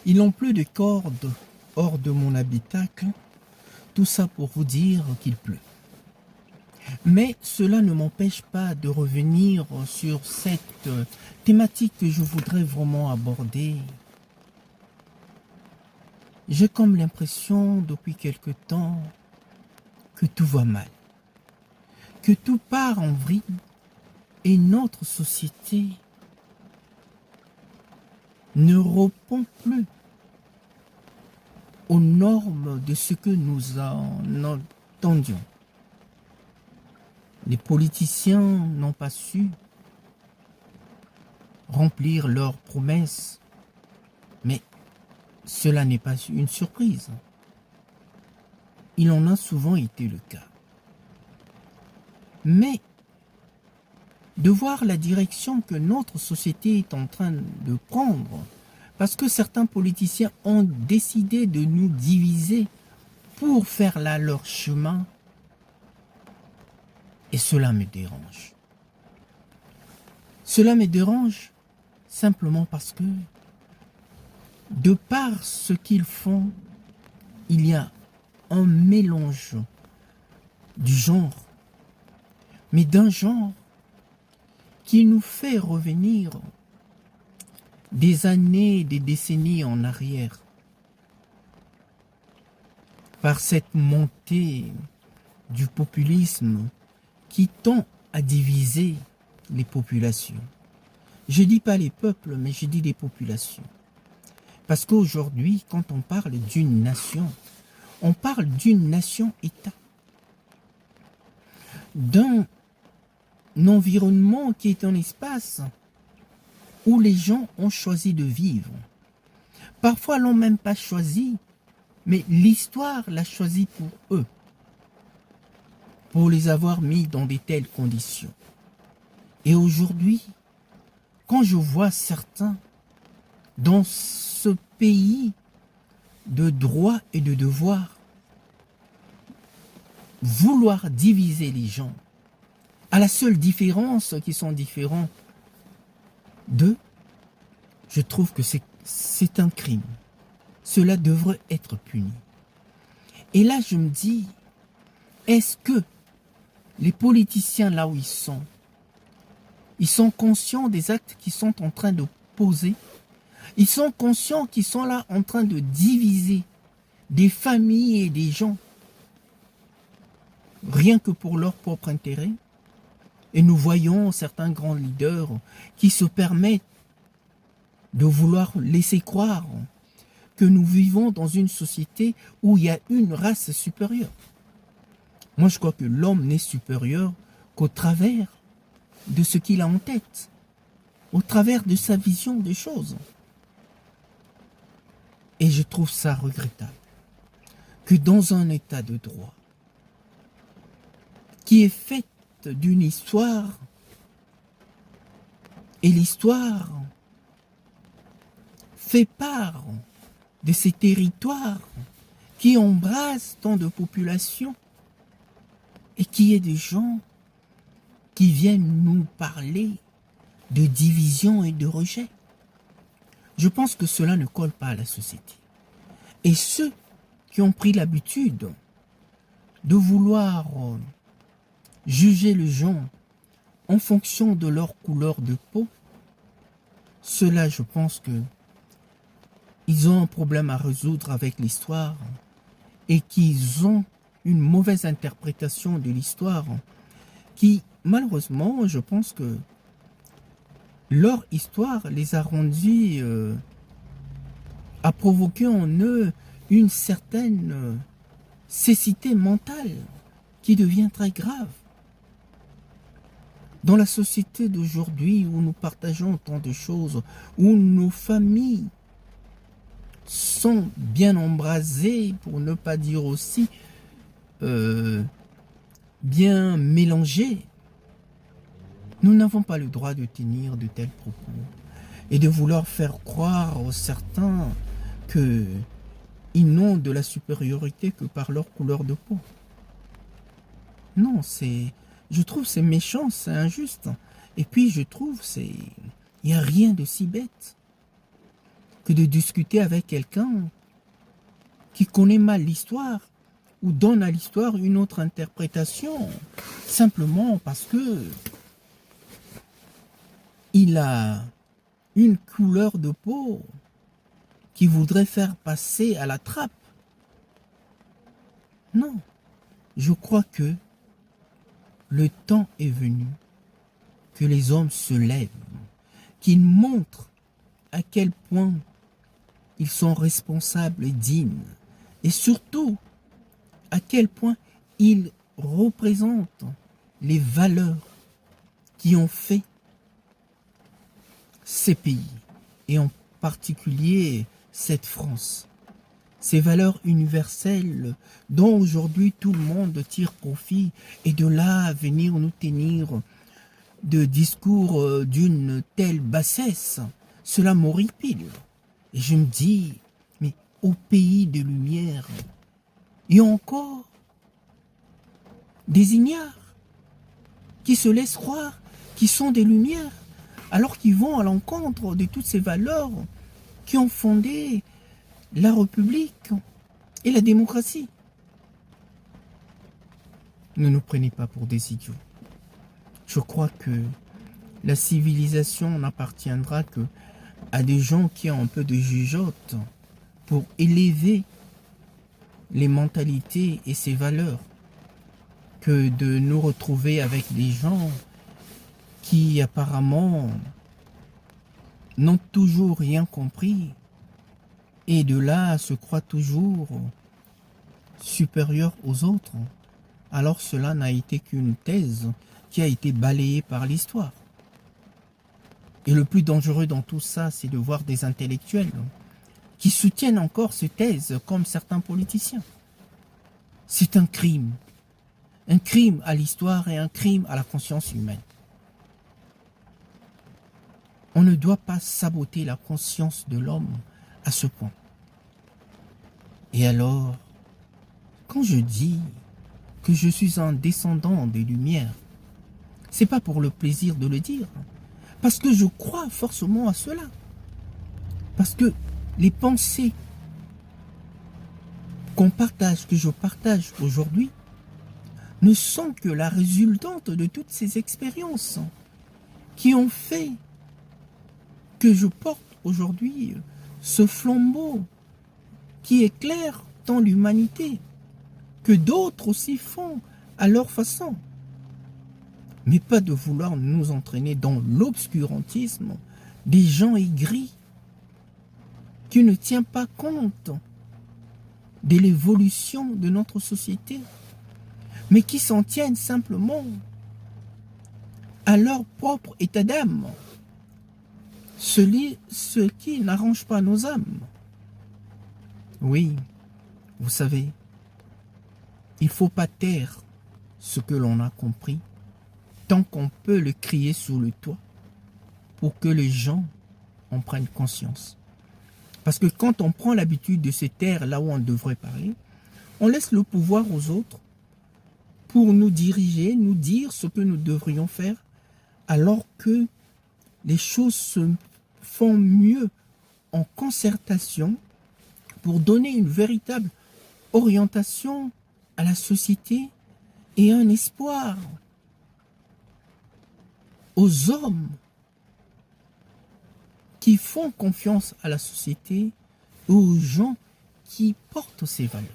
Il n'ont plus de cordes hors de mon habitacle. Tout ça pour vous dire qu'il pleut. Mais cela ne m'empêche pas de revenir sur cette thématique que je voudrais vraiment aborder. J'ai comme l'impression depuis quelque temps que tout va mal, que tout part en vrille et notre société ne répond plus aux normes de ce que nous en entendions. Les politiciens n'ont pas su remplir leurs promesses, mais cela n'est pas une surprise. Il en a souvent été le cas. Mais de voir la direction que notre société est en train de prendre, parce que certains politiciens ont décidé de nous diviser pour faire là leur chemin, et cela me dérange. Cela me dérange simplement parce que, de par ce qu'ils font, il y a un mélange du genre, mais d'un genre qui nous fait revenir des années, des décennies en arrière, par cette montée du populisme qui tend à diviser les populations. Je ne dis pas les peuples, mais je dis les populations. Parce qu'aujourd'hui, quand on parle d'une nation, on parle d'une nation-État. D'un environnement qui est un espace où les gens ont choisi de vivre. Parfois, l'ont même pas choisi, mais l'histoire l'a choisi pour eux, pour les avoir mis dans de telles conditions. Et aujourd'hui, quand je vois certains dans ce pays de droits et de devoirs vouloir diviser les gens, à la seule différence qu'ils sont différents d'eux, je trouve que c'est un crime. Cela devrait être puni. Et là, je me dis, est-ce que les politiciens, là où ils sont conscients des actes qu'ils sont en train de poser? Ils sont conscients qu'ils sont là en train de diviser des familles et des gens, rien que pour leur propre intérêt? Et nous voyons certains grands leaders qui se permettent de vouloir laisser croire que nous vivons dans une société où il y a une race supérieure. Moi, je crois que l'homme n'est supérieur qu'au travers de ce qu'il a en tête, au travers de sa vision des choses. Et je trouve ça regrettable que dans un état de droit qui est fait d'une histoire, et l'histoire fait part de ces territoires qui embrassent tant de populations et qui est des gens qui viennent nous parler de division et de rejet. Je pense que cela ne colle pas à la société. Et ceux qui ont pris l'habitude de vouloir juger les gens en fonction de leur couleur de peau, ceux-là, je pense que ils ont un problème à résoudre avec l'histoire et qu'ils ont une mauvaise interprétation de l'histoire qui, malheureusement, je pense que leur histoire les a rendus, a provoqué en eux une certaine cécité mentale qui devient très grave. Dans la société d'aujourd'hui où nous partageons tant de choses, où nos familles sont bien embrasées, pour ne pas dire aussi bien mélangées, nous n'avons pas le droit de tenir de tels propos et de vouloir faire croire aux certains qu'ils n'ont de la supériorité que par leur couleur de peau. Non, je trouve c'est méchant, c'est injuste. Et puis je trouve il n'y a rien de si bête que de discuter avec quelqu'un qui connaît mal l'histoire ou donne à l'histoire une autre interprétation, simplement parce que il a une couleur de peau qui voudrait faire passer à la trappe. Non, je crois que le temps est venu que les hommes se lèvent, qu'ils montrent à quel point ils sont responsables et dignes, et surtout à quel point ils représentent les valeurs qui ont fait ces pays, et en particulier cette France. Ces valeurs universelles dont aujourd'hui tout le monde tire profit, et de là à venir nous tenir de discours d'une telle bassesse, cela m'horripile. Et je me dis, mais au pays des Lumières, il y a encore des ignares qui se laissent croire qu'ils sont des Lumières, alors qu'ils vont à l'encontre de toutes ces valeurs qui ont fondé la République et la démocratie. Ne nous prenez pas pour des idiots. Je crois que la civilisation n'appartiendra que à des gens qui ont un peu de jugeote pour élever les mentalités et ces valeurs, que de nous retrouver avec des gens qui apparemment n'ont toujours rien compris et de là se croient toujours supérieurs aux autres. Alors cela n'a été qu'une thèse qui a été balayée par l'histoire. Et le plus dangereux dans tout ça, c'est de voir des intellectuels qui soutiennent encore ces thèses comme certains politiciens. C'est un crime à l'histoire et un crime à la conscience humaine. On ne doit pas saboter la conscience de l'homme à ce point. Et alors, quand je dis que je suis un descendant des Lumières, c'est pas pour le plaisir de le dire, parce que je crois forcément à cela. Parce que les pensées que je partage aujourd'hui, ne sont que la résultante de toutes ces expériences qui ont fait que je porte aujourd'hui ce flambeau qui éclaire tant l'humanité, que d'autres aussi font à leur façon. Mais pas de vouloir nous entraîner dans l'obscurantisme des gens aigris qui ne tient pas compte de l'évolution de notre société, mais qui s'en tiennent simplement à leur propre état d'âme, ce qui n'arrange pas nos âmes. Oui, vous savez, il ne faut pas taire ce que l'on a compris, tant qu'on peut le crier sous le toit, pour que les gens en prennent conscience. Parce que quand on prend l'habitude de se taire là où on devrait parler, on laisse le pouvoir aux autres pour nous diriger, nous dire ce que nous devrions faire, alors que les choses se font mieux en concertation pour donner une véritable orientation à la société et un espoir aux hommes qui font confiance à la société et aux gens qui portent ces valeurs.